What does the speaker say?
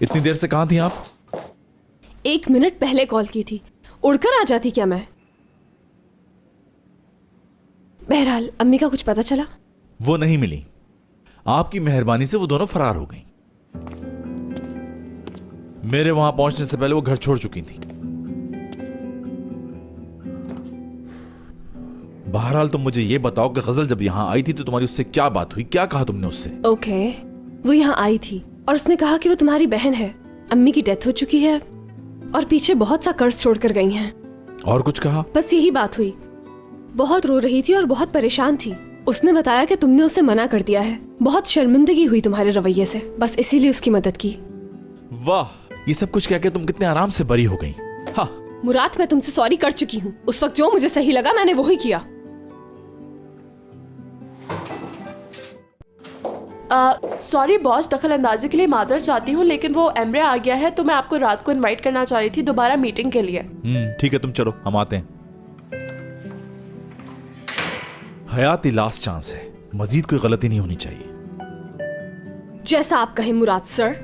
इतनी देर से कहाँ थी आप? 1 मिनट पहले कॉल की थी। उड़कर आ जाती क्या मैं? बहरहाल अम्मी का कुछ पता चला? वो नहीं मिली। आपकी मेहरबानी से वो दोनों फरार हो गईं। मेरे वहां पहुंचने से पहले वो घर छोड़ चुकी थी। बहरहाल तुम मुझे ये बताओ कि गजल जब यहां आई थी तो तुम्हारी उससे क्या बात हुई? क्या कहा तुमने उससे? ओके, वो यहाँ आई थी और उसने कहा कि वो तुम्हारी बहन है, अम्मी की डेथ हो चुकी है और पीछे बहुत सा कर्ज छोड़कर गई हैं। और कुछ कहा? बस यही बात हुई। बहुत रो रही थी और बहुत परेशान थी। उसने बताया कि तुमने उसे मना कर दिया है। बहुत शर्मिंदगी हुई तुम्हारे रवैये से, बस इसीलिए उसकी मदद की। वाह, ये सब कुछ कह के तुम कितने आराम से बरी हो गई। हाँ मुराद, मैं तुमसे सॉरी कर चुकी हूँ। उस वक्त जो मुझे सही लगा मैंने वही किया। सॉरी बॉस, दखल अंदाजी के लिए माजरत चाहती हूँ, लेकिन वो एमरे आ गया है तो मैं आपको रात को इनवाइट करना चाह रही थी दोबारा मीटिंग के लिए। ठीक है, तुम चलो, हम आते हैं। हयाती लास्ट चांस है, मजीद कोई गलती नहीं होनी चाहिए। जैसा आप कहें मुराद सर।